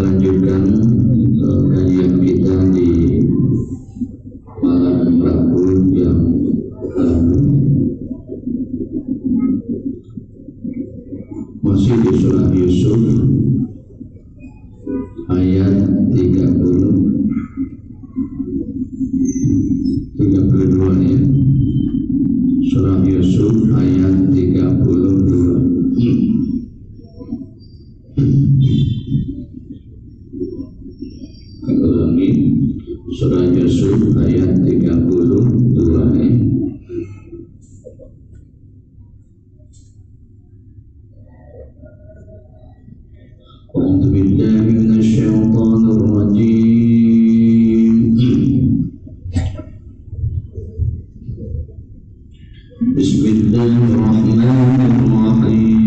lanjutkan kajian kita di malam Rabu yang lalu, masih di surah Yusuf ayat 32 ya. Surah Yusuf ayat 32. Ulangi, surah Yusuf ayat 32 ya. A'udzu billahi minasyaitonir rajim. Bismillahirrahmanirrahim.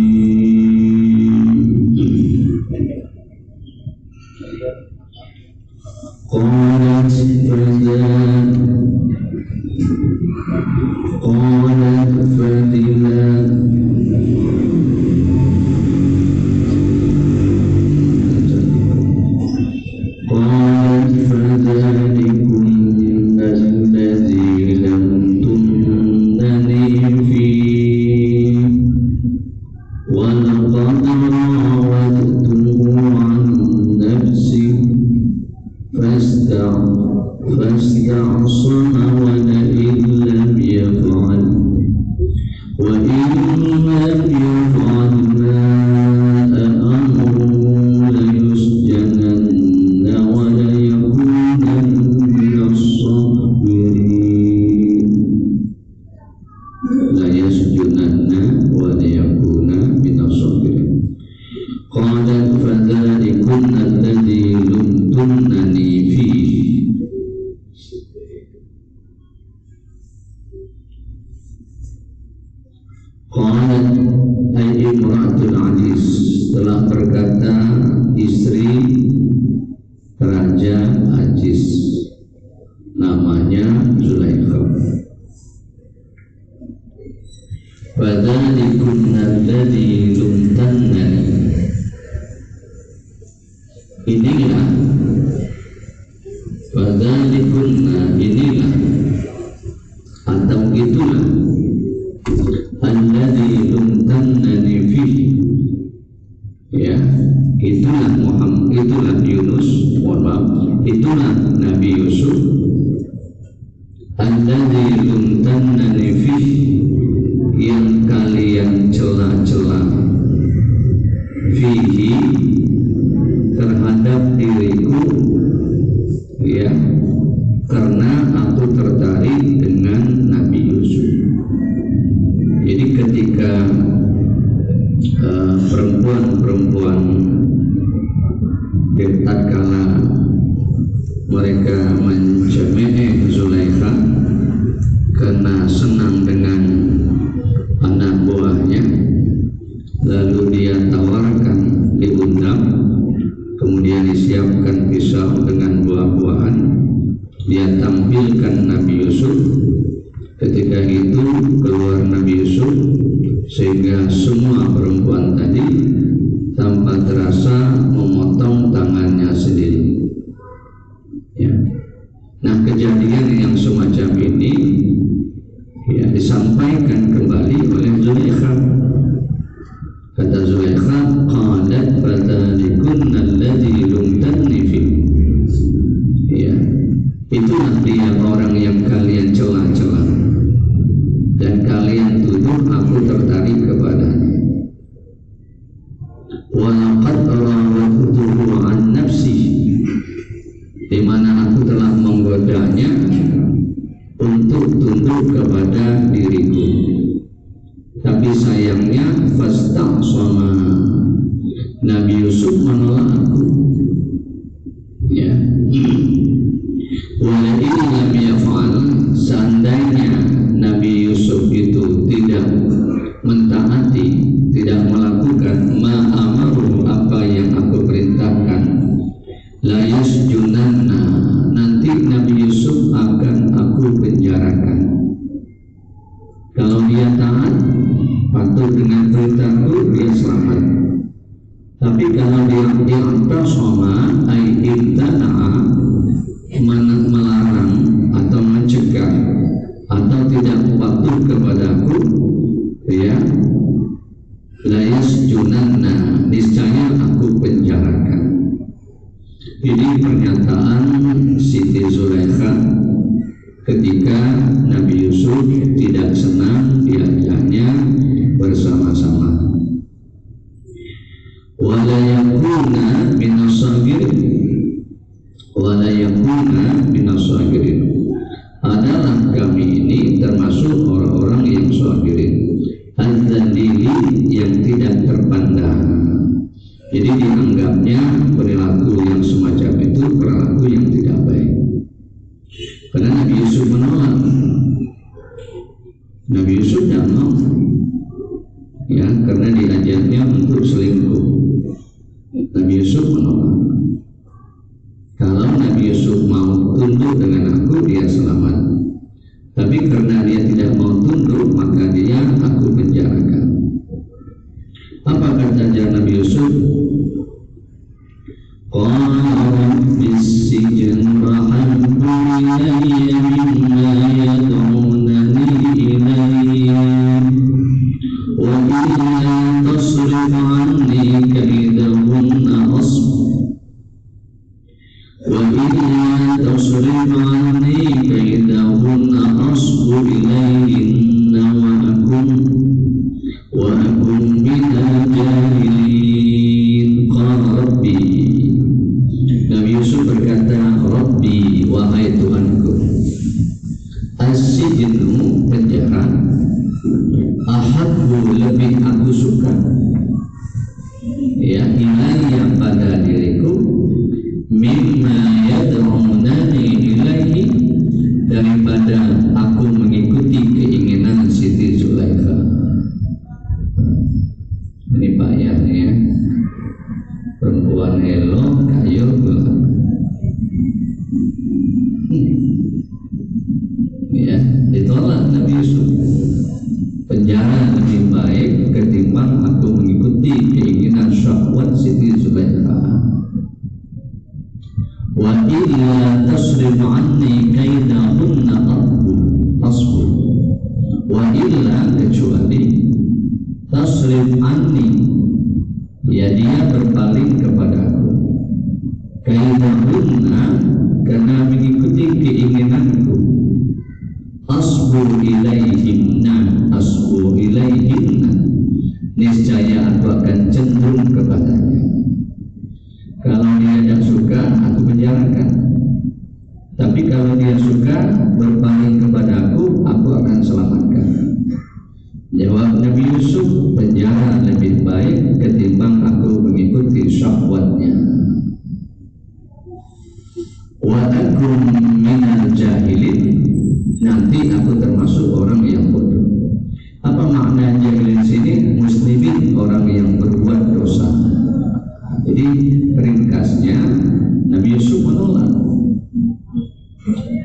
Qalat ay imra'atul aziz, telah berkata istri Raja Aziz, namanya Zulaikha. Fadzalikunna alladzi lumtannani, inilah fadzalikunna, inilah atau itulah alladzi lumtannani fihi, ya, itulah Muhammad, itulah Yunus, mohon maaf, itulah Nabi Yusuf, alladzi lumtannani fihi, yang kalian cela-cela, fihi, terhadap diriku, ya, karena aku tertarik dengan Nabi Yusuf. Jadi ketika perempuan-perempuan tatkala mereka menjamai Zulaikha karena senang dengan anak buahnya, lalu dia tawarkan, diundang, kemudian disiapkan pisau dengan buah-buahan, dia tampilkan Nabi Yusuf. Ketika itu keluar Nabi Yusuf, sehingga semua perempuan tadi tanpa terasa memotong tangannya sendiri, ya. Nah, kejadian yang semacam ini, ya, disampaikan kembali oleh Zulaikha. Kata Zulaikha, qalat fadzalikunna alladzi lumtanni fi, ya, itulah dia orang yang kalian cela-cela dan kalian tuduh aku tertarik kepadanya. Wa laqad rawatuhu an nafsihi, di mana aku telah menggodanya untuk tunduk kepada diriku, tapi sayangnya fasta'sama, Nabi Yusuf menolak aku, ya. Walain lam yaf'al, seandainya Nabi Yusuf itu tidak mentaati, tidak melakukan ma'amaru, apa yang aku perintahkan, la yasjunanna, nanti Nabi Yusuf akan aku penjarakan. Kalau dia taat, patuh dengan perintahku, dia selamat. Tapi kalau dia i'tasama ay ibtana'a, melarang atau mencegah atau tidak patuh kepadaku, ya, la yasjunanna, niscaya aku penjarakan. Ini pernyataan Siti Zulaikha ketika Nabi Yusuf tidak senang diajaknya bersama-sama. Wala yakuna minasagirin, wala yakuna minasagirin, adalah kami ini termasuk orang-orang yang sagirin, al-dzalili, yang tidak terpandang. Jadi dianggapnya perilaku yang semacam itu perilaku yang tidak baik. Karena Nabi Yusuf menolak. Nabi Yusuf tidak mau, ya, karena diajaknya untuk selingkuh. Nabi Yusuf menolak. Kalau Nabi Yusuf mau tunduk dengan aku, dia selamat. Tapi karena dia tidak mau tunduk, maka dia aku penjarakan. Apa kata Nabi Yusuf? Qala rabbis sijn ahabbu ilayya mimma yad'unani ilayhi wa illa tasrif anni kaydahunna asbu wa illa tasrif anni kaydahunna asbu ilayhinna wa akum minal jahilin. Qala rabbi, Nabi Yusuf berkata, Rabbi, wahai Tuhanku, as-sijnu, penjara, ahabbu, lebih aku suka, ya, ilayya, pada diriku, mimma yad'unani ilaihi, daripada aku mengikuti keinginan Siti Zulaikha. Ini bayarnya, ya, perempuan elok kayu ya, ditolak Nabi Yusuf. Penjara lebih baik ketimbang aku mengikuti keinginan syahwat Siti Zulaikha. Wa illa tasrif anni kaidahunna asbu, wa illa, kecuali, tasrif anni, ya, dia berpaling kepadaku, kaidahunna, karena mengikuti keinginanku, asbu ilaihinna, asbu ilaihinna, niscaya aku akan cenderung kepadanya. Kalau dia tidak suka, aku penjarakan. Tapi kalau dia suka berpaling kepadaku, aku akan selamatkan. Jawab Nabi Yusuf, penjara lebih baik ketimbang aku mengikuti syahwatnya. Wa akum minal jahilin, nanti aku termasuk orang yang bodoh. Apa makna jahilin sini? Muslimin, orang yang berbuat dosa. Jadi ringkasnya, Nabi Yusuf menolak.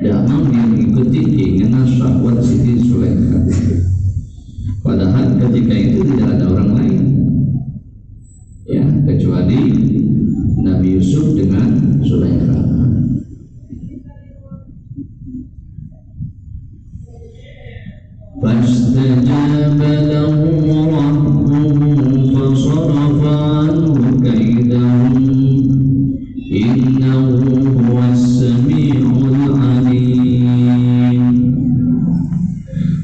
Tidak mau dia mengikuti keinginan syahwat Siti Zulaikha. Padahal ketika itu tidak ada orang lain, ya, kecuali Nabi Yusuf dengan Zulaikha. Fastajaba lahu rabbuhu fasarafa anhu kaidahum innahu huwas sami'ul alim.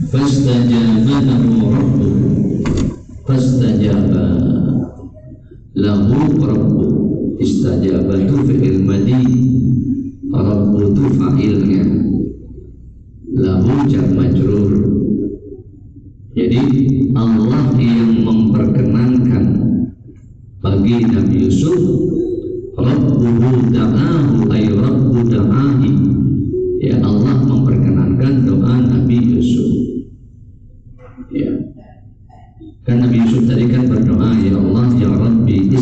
Fastajaba lahu rabbuhu, fastajaba lahu rabbuhu, istajaba itu fi'il madhi, rabbu itu fa'ilnya, lahu jar majrur. Jadi Allah yang memperkenankan bagi Nabi Yusuf, Rabbuhu da'ahu ay Rabbu da'ahi, ya, Allah memperkenankan doa Nabi Yusuf. Ya, kan Nabi Yusuf tadi kan berdoa, ya Allah, ya Rabbi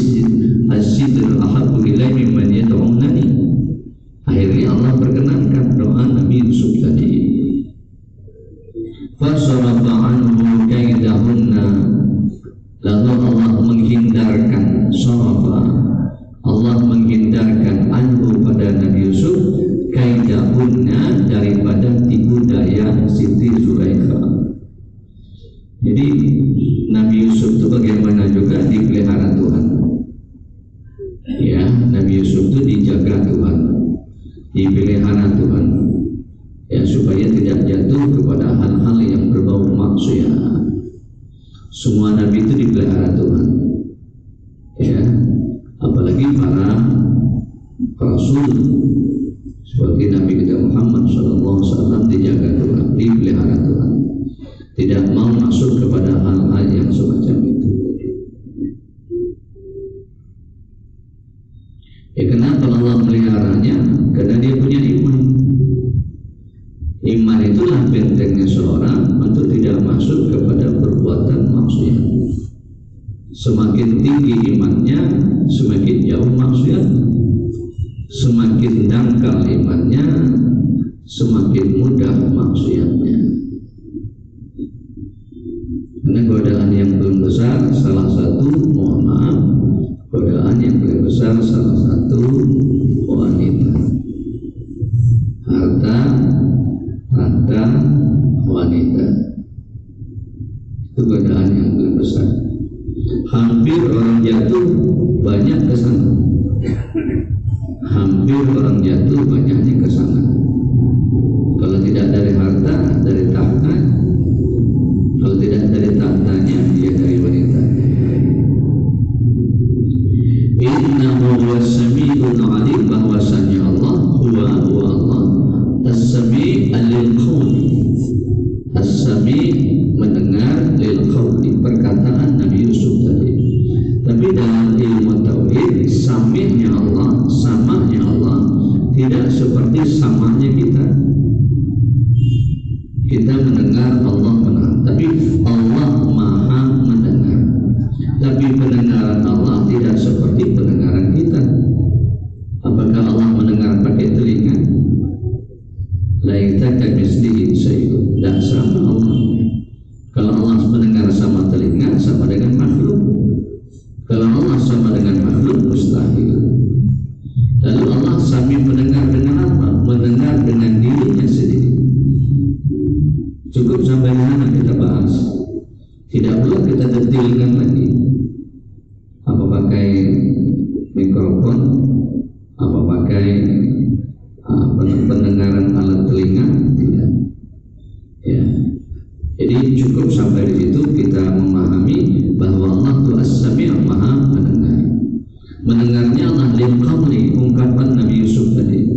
as-sidr ahabbu ilayya mimman yad'unani. Akhirnya Allah perkenankan doa Nabi Yusuf tadi. Fasarafa anhu kaidahunna, lalu Allah menghindarkan, sarafa, Allah Semua nabi itu dipelihara Tuhan, ya, apalagi para rasul seperti Nabi kita Muhammad SAW dijaga Tuhan, dipelihara Tuhan, tidak mau masuk kepada hal-hal yang semacam itu. Ya, kenapa Allah meliharanya? Karena dia punya iman. Iman itulah bentengnya seorang untuk tidak masuk kepada perbuatan maksiat. Semakin tinggi imannya, semakin jauh maksiat. Semakin dangkal imannya, semakin mudah maksiatnya. Karena godaan yang paling besar, salah satu, mohon maaf, godaan yang paling besar salah satu wanita. Harta wanita itu godaan yang paling besar. Hampir orang jatuh banyak ke sana. Hampir orang jatuh banyaknya ke sana. Kalau tidak dari harta, dari tahta. Kalau tidak dari tahtanya, dia dari wanita. Innahu was-sami'ul 'alim, bahwasanya Allah huwa Allah as-sami' lil qawli. As-sami' mendengar, lil qawli perkataan Nabi Yusuf tadi. Tapi dalam ilmu tauhid, sami'nya Allah, samanya Allah tidak seperti samanya kita. Kita mendengar, Allah mendengar, tapi Allah maha mendengar. Tapi pendengaran Allah tidak seperti pendengaran kita. Apakah Allah mendengar pakai telinga? Laisa kamitslihi syai'un, tidak sama Allah. Kalau Allah mendengar sama telinga, sama dengan makhluk. Kalau Allah sama dengan makhluk, mustahil. Lalu Allah sami mendengar dengan apa? Mendengar dengan dirinya sendiri. Cukup sampai mana kita bahas. Tidak perlu kita detailkan lagi. Apa pakai mikrofon, apa pakai pendengaran alat telinga, tidak. Ya. Jadi cukup sampai di situ kita memahami bahwa Allah itu as-sami', maha mendengar. Mendengarnya Allah lil qawli, ungkapan Nabi Yusuf tadi.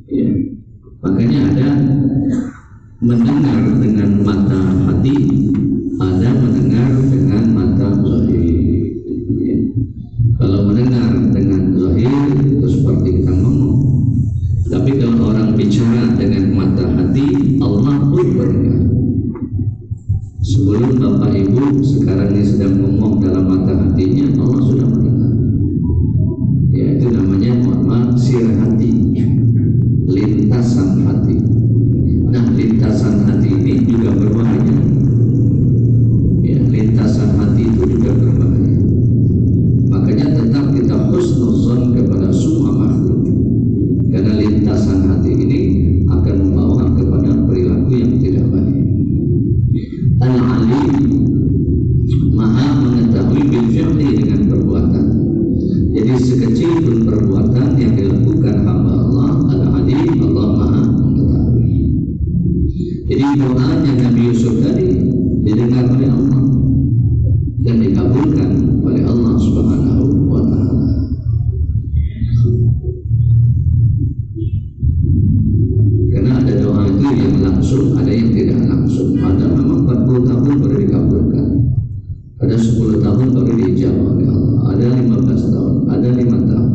Ya. Makanya ada mendengar dengan mata hati, ada mendengar dengan mata zahir. Ya. Kalau mendengar dengan zahir itu seperti kita ngomong. Tapi kalau orang bicara dengan mata hati, Allah pun mendengar. Sebelum Bapak Ibu sekarang ini sedang ngomong dalam mata hatinya, Allah sudah mendengar. Ya, itu namanya sir hati, lintasan hati. Nah, lintasan hati ini juga berbahaya. Ya, lintasan hati itu juga berbahaya. Makanya tetap kita husnuzon kepada semua makhluk. Karena lintasan hati ini akan membawa kepada perilaku yang tidak baik. Al-Alim, maha mengetahui bil fi'li, dengan perbuatan. Jadi sekecil pun perbuatan yang dilakukan hamba Allah, Al-Alim, Allah maha mengetahui. Jadi doanya Nabi Yusuf tadi didengar oleh Allah dan dikabulkan oleh Allah Subhanahu wa ta'ala. Karena ada doa itu yang langsung, ada yang tidak langsung. Ada memang 40 tahun baru dikabulkan, ada 10 tahun baru dijawab oleh Allah, ada 15 tahun, ada 5 tahun.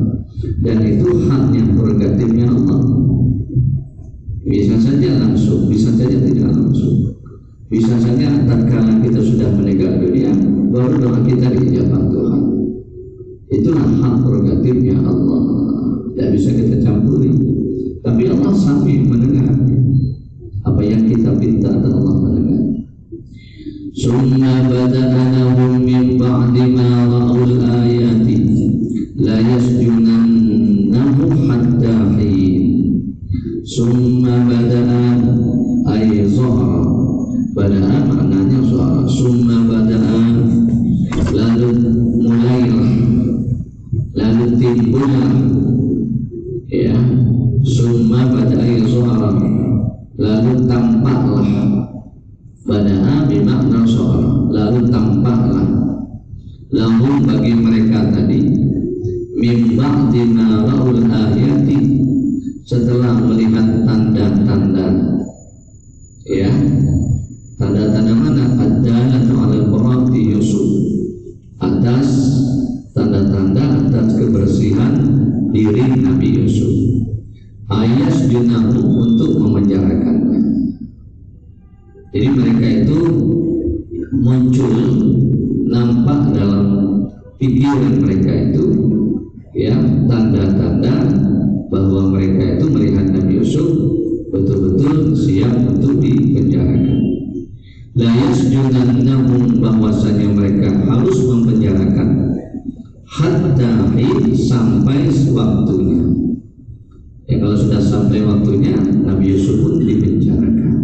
Dan itu haknya, prerogatifnya Allah. Bisa saja langsung, bisa saja tidak langsung. Bisa saja tatkala kita sudah meninggal dunia, baru doa kita dijawab Tuhan. Itulah hak prerogatifnya Allah, tidak bisa kita campuri. Tapi Allah sami mendengar apa yang kita minta, dan Allah mendengar. Summa bada'a lahum min ba'di ma ra'ul ayati la yasjunannahu hatta hin. Summa bada'a ay zahara. Bada'a maknanya suara. Summa bada'a, lalu mulailah, lalu timbullah, ya. Summa bada'a zahara, lalu tampaklah. Bada'a bermakna suara, lalu tampaklah lahum bagi mereka tadi min ba'di ma ra'ul ayati, setelah melihat tanda-tanda, ya, tanda-tanda mana? Ad-dalatu 'alal bara'ati Yusuf, atas tanda-tanda atas kebersihan diri Nabi Yusuf, ayas junahu, untuk memenjarakannya. Jadi mereka itu muncul, nampak dalam pikiran mereka itu, ya, tanda-tanda bahwa mereka itu melihat Nabi Yusuf betul-betul siap untuk dipenjarakan. La yasjudannahum, bahwasanya mereka harus mempenjarakan, hatta sampai waktunya. Ya, kalau sudah sampai waktunya, Nabi Yusuf pun dipenjarakan.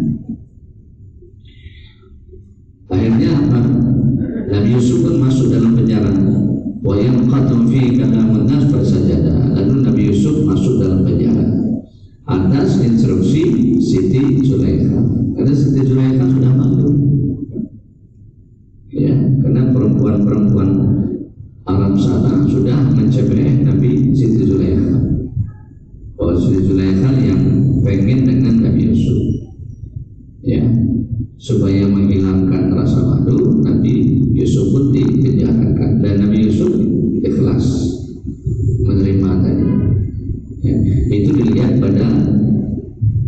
Akhirnya apa? Nabi Yusuf pun masuk dalam penjara. Wa yanqatu fi kalamun nas fasajada. Lalu Nabi Yusuf masuk dalam penjara atas instruksi Siti Zulaikha. Karena Siti Zulaikha sudah malu, ya, karena perempuan-perempuan Arab sana sudah mencemeh Nabi Siti Zulaikha. Oh, Siti Zulaikha yang pengen dengan Nabi Yusuf, ya, supaya menghilangkan rasa malu, Nabi Yusuf pun dipenjarakan, dan Nabi Yusuf ikhlas menerima tadi. Ya, itu dilihat pada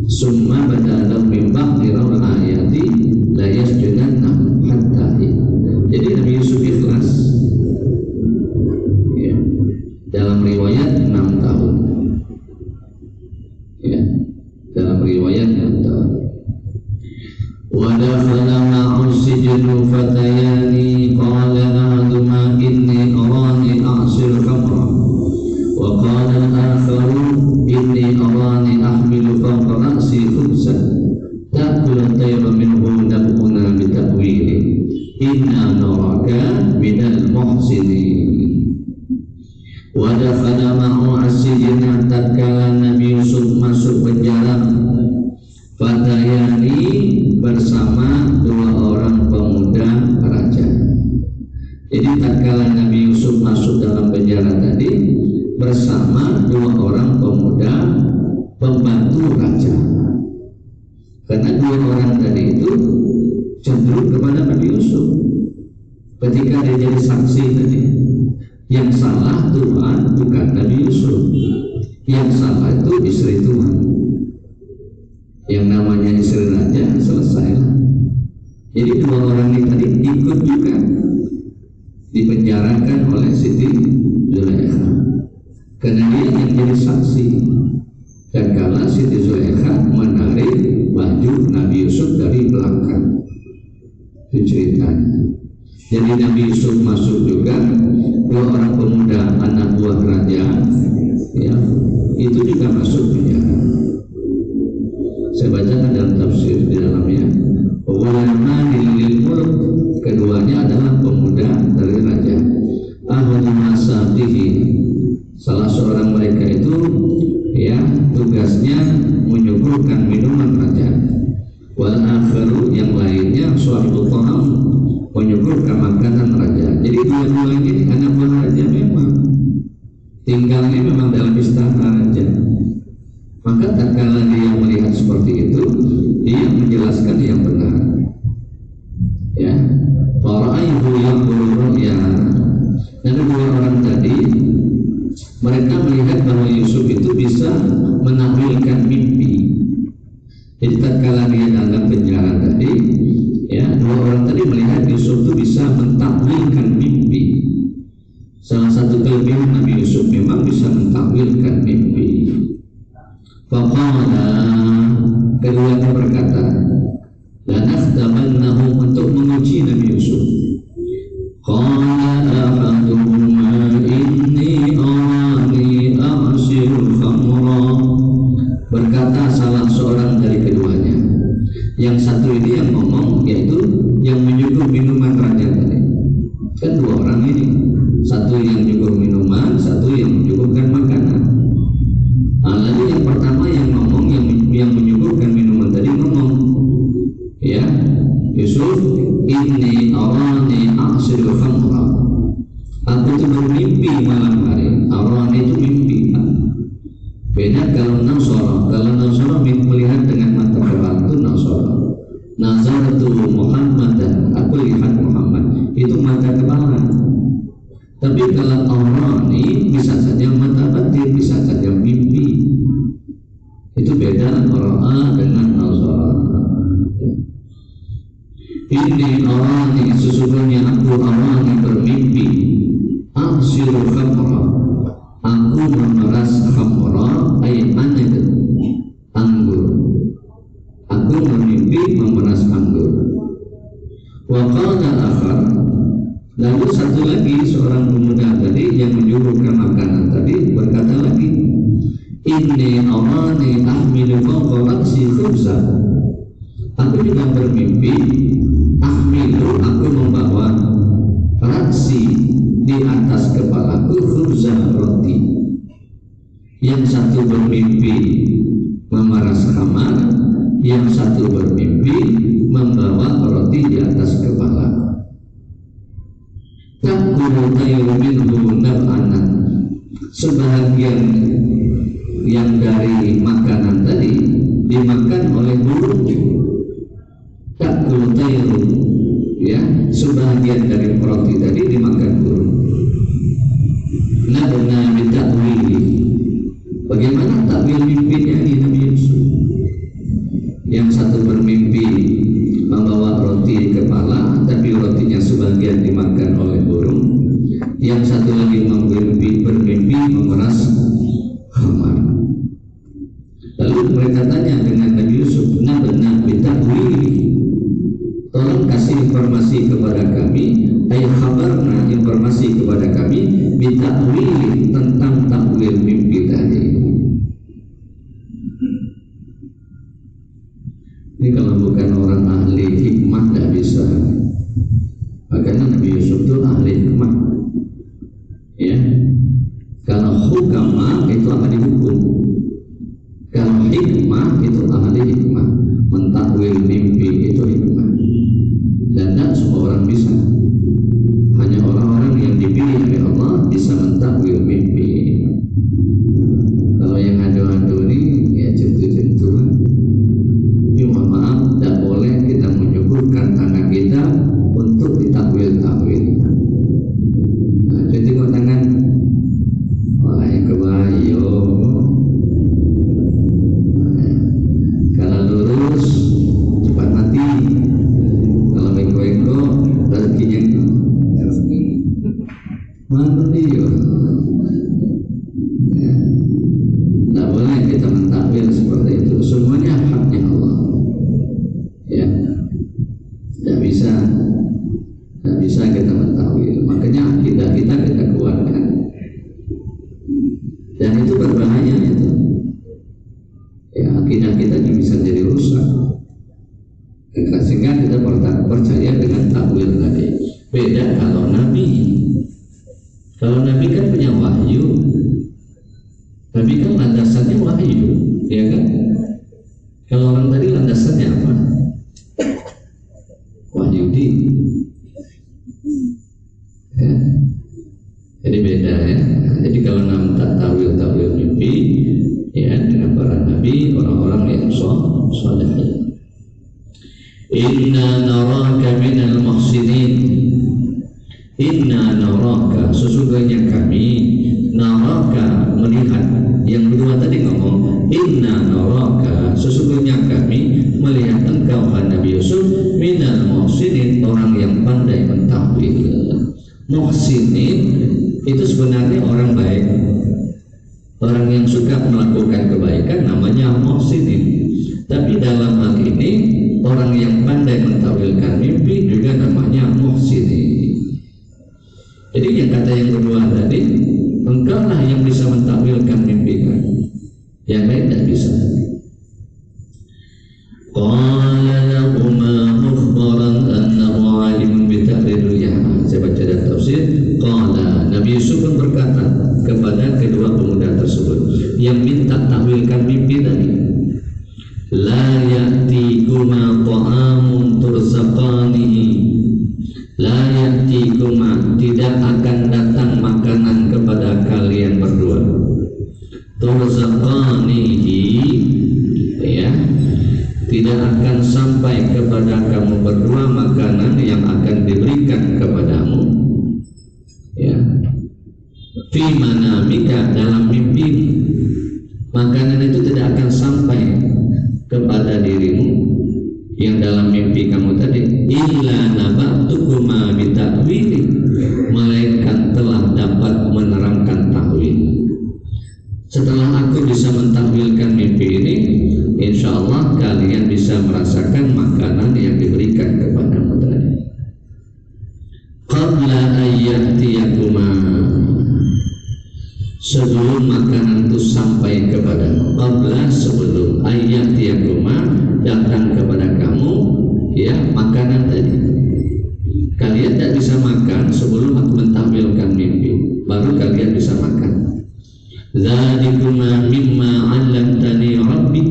summa bada'alahu min ba'di ra'ul ayati la yasjudannahu hatta. Jadi Nabi Yusuf ikhlas, ya, dalam riwayat 6 tahun, ya, dalam riwayat 6 tahun. Wa dakhala ma'u sijnu fatayani qala ahaduma inni arani a'sir khamra wa qala al-akharu inni arani ahmilu fawqa ra'si khubzan ta'kulu at-tayra minhu nabuna bita'wili inna naraka minal muhsinin. Wa dakhala ma'u as-sijna, tatkala Nabi Yusuf masuk penjara, fatayani, bersama 2 orang pemuda raja. Jadi tatkala Nabi Yusuf masuk dalam penjara tadi bersama 2 orang pemuda pembantu raja. Karena 2 orang tadi itu cenderung kepada Nabi Yusuf. Ketika dia jadi saksi tadi, yang salah Tuhan, bukan Nabi Yusuf. Yang salah itu istri Tuhan. Yang namanya istri raja selesailah. Jadi 2 orang ini tadi ikut juga dipenjarakan oleh Siti Zulaikha, karena dia yang jadi saksi. Dan kala Siti Zulaikha menarik baju Nabi Yusuf dari belakang, itu ceritanya. Jadi Nabi Yusuf masuk juga, 2 orang pemuda anak buah raja, ya, itu juga masuk penjara. Saya bacakan dalam tafsir di dalamnya, walamani lil mulk, keduanya adalah pemuda dari raja. Ahadu masatihi, salah seorang mereka itu, ya, tugasnya menyuguhkan minuman raja. Wal akharu, yang lainnya suatu ta'am, menyuguhkan makanan raja. Jadi 2 ini anak buah raja, memang tinggalnya memang dalam istana raja. Maka tatkala dia melihat seperti itu, dia menjelaskan yang benar, ya. Fara'ayhu yaqulu ya. Dan 2 orang tadi, mereka melihat bahwa Yusuf itu bisa menakwilkan mimpi. Jadi tatkala dia dalam penjara tadi, ya, 2 orang tadi melihat Yusuf itu bisa mentakwilkan mimpi. Salah satu kelebihan Nabi Yusuf memang bisa mentakwilkan mimpi. Faqala, keduanya berkata, lanaftamannahu, untuk menguji Nabi Yusuf. Qala ahaduhuma inni arani a'sirul khamra, berkata salah seorang dari keduanya. Yang satu ini yang ngomong, yaitu yang menyuguh minuman raja tadi. Kan 2 orang ini, satu yang menyuguh minuman, satu yang menyuguhkan makanan. inni arani aksir khamra, aku itu bermimpi malam hari. Arani itu mimpi. Beda kalau Nasara melihat dengan mata kepala itu Nasara. Nazaratu Muhammadan, aku lihat Muhammad, itu mata kepala. Tapi kalau arani bisa saja mata batin, bisa saja mimpi. Itu beda ra'a dengan Nasara. Ini arani, sesungguhnya aku arani bermimpi. Aksiru khamra, aku memeras khamra, anid, anggur. Aku bermimpi memeras anggur. Wa qala akhar, lalu satu lagi seorang pemuda tadi yang menyuruhkan makanan tadi berkata lagi, inni arani ahmilu fawqa ra'si khubza, aku juga bermimpi ahmilu, aku membawa ra'si, di atas kepalaku khubza, roti. Yang satu bermimpi memeras khamar, yang satu bermimpi membawa roti di atas kepala. Takulu tayru minhu nab'anan, sebahagian yang dari makanan tadi dimakan oleh burung. Takulu tayru, ya, sebahagian dari roti tadi dimakan burung. Nabna bitakwili, bagaimana takwil mimpinya ini Nabi Yusuf? Yang satu bermimpi membawa roti di kepala, tapi rotinya sebagian dimakan oleh burung. Yang satu lagi bermimpi memeras khamar. Lalu mereka tanya dengan Nabi Yusuf, nabna bitakwili, tolong kasih informasi kepada kami, ayat khabarna, informasi kepada kami, bitakwili, tentang takwil mimpi tadi. Ini kalau bukan orang ahli hikmah tidak bisa. Makanya Nabi Yusuf itu ahli hikmah. Ya, kalau hukama itu ahli hukum, kalau hikmah itu ahli hikmah. Mentakwil mimpi itu hikmah. Dan tidak semua orang bisa. Hanya orang-orang yang dipilih oleh Allah bisa mentakwil mimpi. Kalau yang adu-adu ini ya jentuh-jentuhan. Mohon maaf, tidak boleh kita menyuburkan tangan kita untuk ditakwil-takwil. Nah, jadi tengok tangan, wah yang kebayo. Kalau lurus cepat mati, kalau bengkok-bengkok rezekinya mana dia? Ya. Tidak boleh kita mentakwil seperti itu. Semuanya haknya Allah. Ya, tidak bisa kita mentakwil. Makanya akidah kita kuatkan. Dan itu berbahaya itu. Ya, akidah kita bisa jadi rusak. Sehingga kita percaya dengan takwil tadi. Beda kalau Nabi. Kalau Nabi kan punya wahyu. Nabi kan landasannya wahyu, ya kan? Kalau orang tadi landasannya apa? Wahyudi. Ya. Jadi beda ya. Jadi kalau nampak takwil mimpi, ya, dengan para nabi, orang-orang yang saleh. Inna naraka minal muhsinin. Inna naraka, sesungguhnya kami, naraka, melihat. Yang kedua tadi ngomong, inna naraka, sesungguhnya kami melihat engkau Nabi Yusuf minal muhsinin, orang yang pandai mentakwil. Muhsinin itu sebenarnya orang baik, orang yang suka melakukan kebaikan, namanya muhsinin. Tapi dalam hal ini orang yang pandai mentawilkan mimpi juga namanya muhsinin. Jadi yang kata yang kedua tadi, engkau lah yang bisa mentakwilkan mimpi kan, yang lain tidak bisa. Qala lahuma mukhbaran annahu alimun bi ta'wil ru'ya. Saya baca dari tafsir. Qala, Nabi Yusuf pun berkata kepada kedua pemuda tersebut yang minta takwilkan mimpi tadi, la ya'tikuma ta'amun turzaqanihi manamika, dalam mimpi, makanan itu tidak akan sampai kepada dirimu yang dalam mimpi kamu tadi, illa naba'tukuma bitakwili, malaikat telah dapat menerangkan takwil. Setelah aku bisa mentakwilkan mimpi ini, insya Allah kalian bisa merasakan makanan yang diberikan kepadamu tadi. Qabla ayyatiyakuma, sebelum makanan itu sampai kepadamu. Qabla, sebelum, ayyatiyakuma, datang kepada kamu, ya, makanan tadi. Kalian tidak bisa makan sebelum aku mentakwilkan mimpi, baru kalian bisa makan. Dzalika mimma 'allamtani rabbi,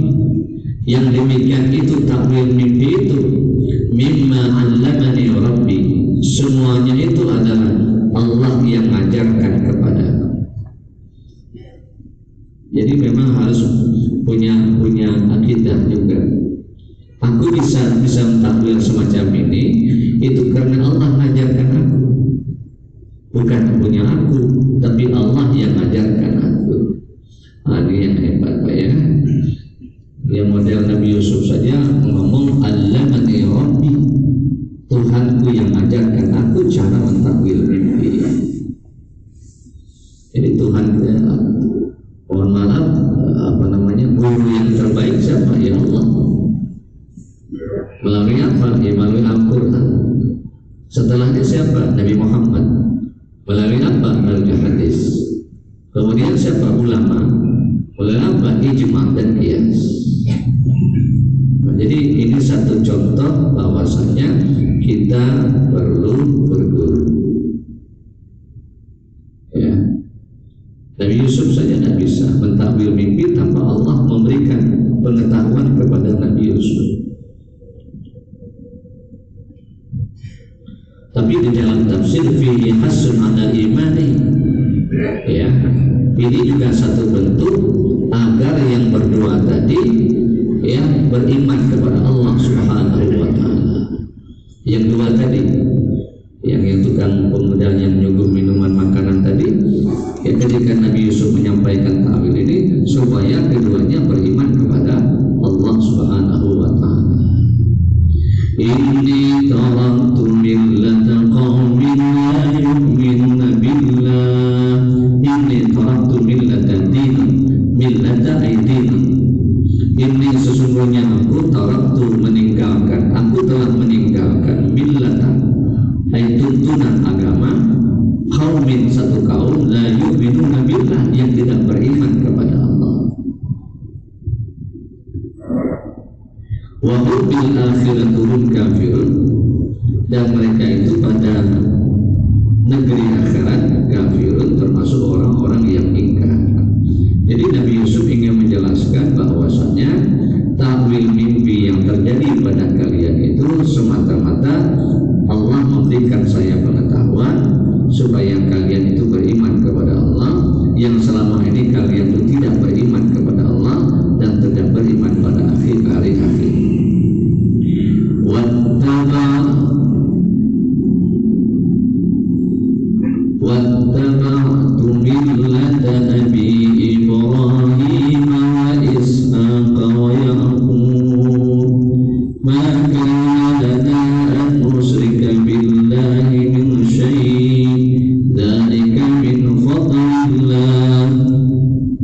yang demikian itu takwil mimpi itu, mimma 'allamani rabbi, semuanya itu adalah Allah yang mengajarkan kepadaku. Jadi memang harus punya akidah juga. Aku bisa mentakwil semacam ini, itu karena Allah mengajarkan aku, bukan punya aku, tapi Allah yang mengajarkan aku. Ini yang hebat, Pak, ya. Yang model Nabi Yusuf saja ngomong allamani rabbi, Tuhanku yang mengajarkan aku cara mentakwil mimpi. Jadi Tuhan, mohon maaf, guru yang terbaik siapa? Ya Allah. Melalui apa? Ya melalui Al-Quran. Setelahnya siapa? Nabi Muhammad. Melalui apa? Melalui hadis. Kemudian siapa? Ulama. Melalui apa? Ijma' dan qiyas. Jadi ini satu contoh bahwasanya kita perlu berguru. Ya. Nabi Yusuf saja tidak bisa mentakwil mimpi tanpa Allah memberikan pengetahuan kepada Nabi Yusuf. Tapi di dalam tafsir fihi hasun ala imani, ya, ini juga satu bentuk agar yang berdoa tadi, ya, beriman kepada Allah Subhanahu wa Ta'ala. Yang dua tadi, yang tukang pemuda yang nyuguh minuman makanan tadi, ya, ketika Nabi Yusuf menyampaikan takwil ini supaya keduanya beriman kepada Allah Subhanahu wa Ta'ala. Inni taraktu millata qaumin la yu'minuna billah. Inni taraktu millata dinin, millata aidin. Ini sesungguhnya aku taraktu, meninggalkan, aku telah meninggalkan millata, ay tuntunan agama, qaumin, satu kaum, la yu'minuna billah, yang tidak beriman kepada Allah. Wa hum bil akhirati hum kafirun, dan mereka itu pada negeri akhirat kafirun, termasuk orang-orang yang ingkar. Jadi Nabi Yusuf ingin menjelaskan bahwasanya takwil mimpi yang terjadi pada kalian itu semata-mata Allah memberikan saya pengetahuan supaya kalian itu beriman kepada Allah, yang selama ini kalian itu tidak beriman kepada Allah dan tidak beriman pada akhir hari akhir. Wattaba'tu millata abi Ibrahim wa Ishaq wa Yaqub ma kana lana an nusyrika billahi min syai', dzalika min fadlillah,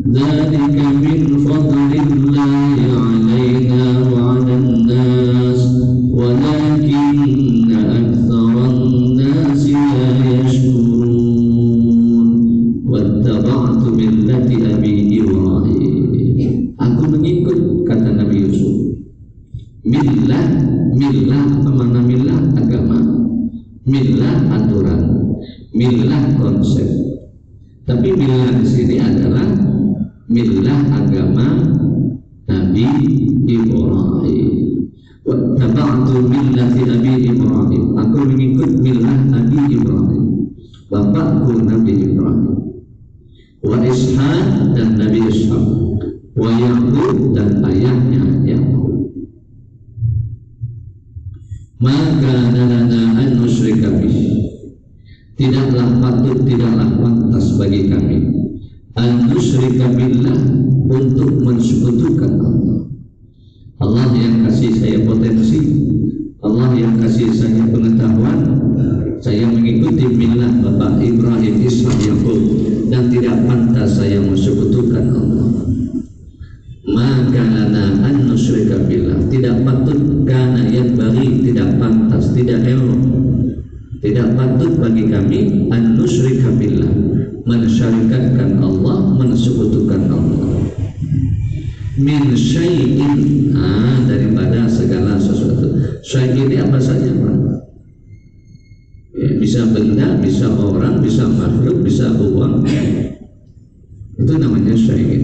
dzalika min fadlillah alaina wa 'alan nas walakinna aktsaran nas la yashkurun. Wattaba'tu millati abi Ibrahim, aku mengikut, kata Nabi Yusuf. Millah, apa makna millah? Agama. Millah aturan, millah konsep. Tapi millah di sini adalah millah agama Nabi Ibrahim. Wattaba'tu millati abi Ibrahim, aku mengikut millah Nabi Ibrahim, bapakku Nabi Ibrahim. Wa Ishaq, dan Nabi Ishaq. Wa Yaqub, dan ayahnya Yaqub. Maka lana an nusyrika bih, tidaklah patut, tidaklah pantas bagi kami, an Allah. Tidak patut bagi kami an nusyrika billah, mensyarikatkan Allah, mensekutukan Allah. Min syai'in, daripada segala sesuatu. Syai' ini apa saja, Pak? Ya, bisa benda, bisa orang, bisa makhluk, bisa uang. Itu namanya syai'.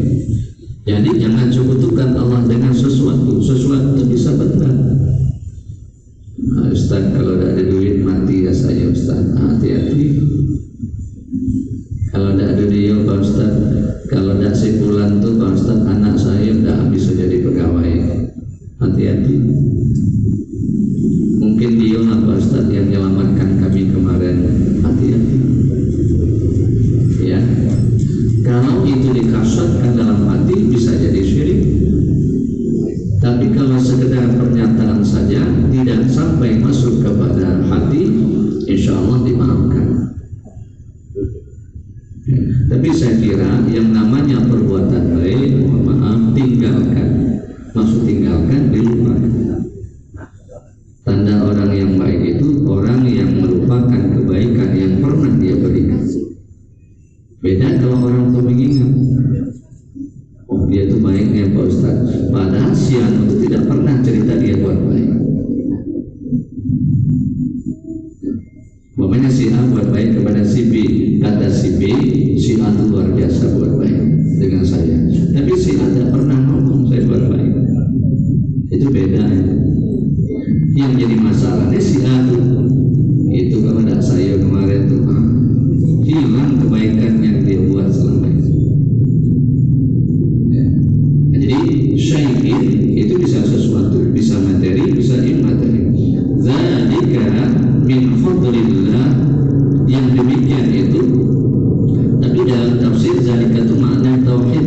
Jadi jangan sekutukan Allah dengan sesuatu. Sesuatu itu bisa benda. Ustaz, kalau tidak ada duit mati ya saya, Ustaz. Hati-hati. Kalau tidak ada dia, Pak Ustaz, kalau tidak sebulan tuh Pak Ustaz, anak saya tidak bisa jadi pegawai. Hati-hati. Mungkin dia lah Pak Ustaz yang menyelamatkan kami kemarin. Hati-hati. Ya. Kalau itu dikasatkan dalam hati bisa jadi syirik. Tapi kalau sekedar pernyataan saja, tidak sampai masuk kepada hati, insya Allah dimaafkan. Tapi saya kira yang namanya perbuatan baik, mohon maaf, tinggalkan. Maksud tinggalkan, dilupakan. Tanda orang yang baik itu orang yang melupakan kebaikan yang pernah dia berikan. Beda kalau orang itu mengingat, oh dia itu baiknya Pak Ustaz, padahal si anu itu tidak pernah cerita dia buat baik. Makanya si A buat baik kepada si B, kata si B, si A itu luar biasa buat baik dengan saya. Tapi si A tidak pernah ngomong saya buat baik. Itu beda ya. Yang jadi masalahnya si A itu kepada saya kemarin tuh hilang kebaikan yang dia buat selama ini. Ya. Jadi syai'in itu bisa sesuatu, bisa materi, bisa immateri. Zalika min fadlillah, yang demikian itu. Tapi dalam tafsir zalika itu makna tauhid.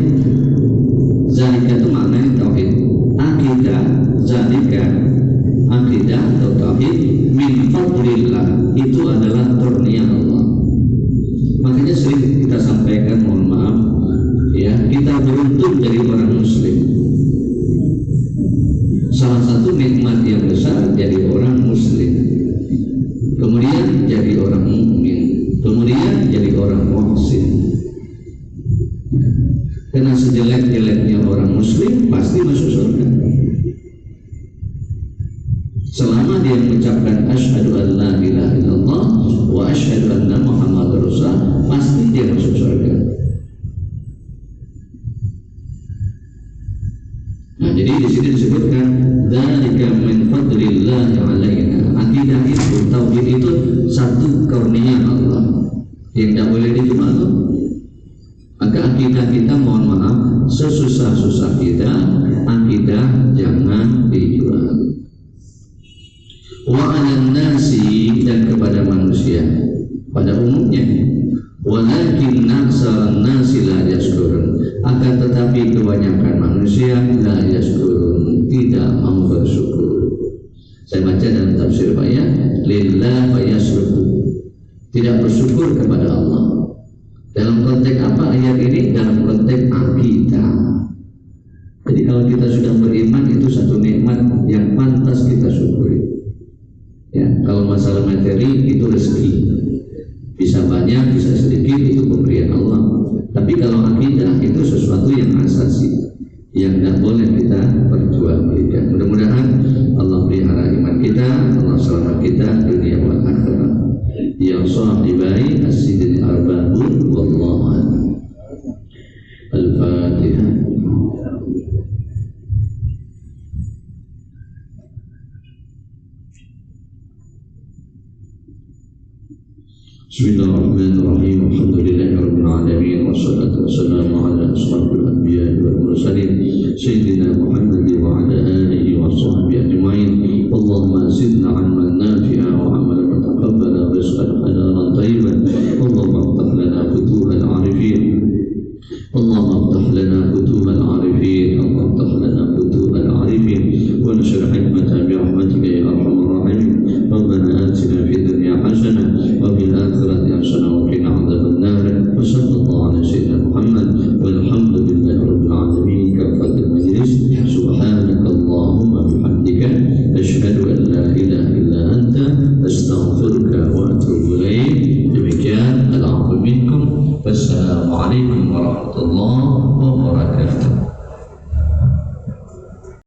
Zalika itu makna tauhid. Akidah zalika, akidah atau tauhid, min fadlillah, itu adalah kurnia Allah. Makanya sering kita sampaikan, mohon maaf ya, kita beruntung dari orang muslim. Salah satu nikmat yang besar jadi orang muslim, kemudian jadi orang mukmin, kemudian jadi orang muhsin. Karena sejelek-jeleknya orang muslim pasti masuk surga. Selama dia mengucapkan asyhadu an la ilaha illallah wa asyhadu anna muhammadar rasulullah, pasti dia masuk surga. Nah, jadi di sini disebutkan dzalika min fadlillah alaina. Akidah itu, tauhid itu satu karunia Allah yang tidak boleh dijual. Maka akidah kita, mohon maaf, sesusah-susah kita, akidah jangan dijual. Wa 'alan nasi, dan kepada manusia pada umumnya, walakin aksaran nasi la yashkurun, akan tetapi kebanyakan manusia la yashkurun, tidak mau bersyukur. Saya baca dalam tafsir ayat, lillah fa yashkur, tidak bersyukur kepada Allah. Dalam konteks apa ayat ini? Dalam konteks akidah. Jadi kalau kita sudah beriman, itu satu nikmat yang pantas kita syukuri. Ya, kalau masalah materi itu rezeki, bisa banyak, bisa sedikit, itu pemberian Allah. Tapi kalau akidah itu sesuatu yang asasi, yang tidak boleh kita perjualbelikan. Mudah-mudahan Allah pelihara iman kita, Allah selamat kita dunia wal akhirat. Ya sahibai as-sidin arba'un wallahu a'lam. Al-Fatihah. Bismillahirrahmanirrahim. Alhamdulillahirabbil alamin, wassalatu wassalamu ala asyrafil anbiya'i wal mursalin sayyidina Muhammad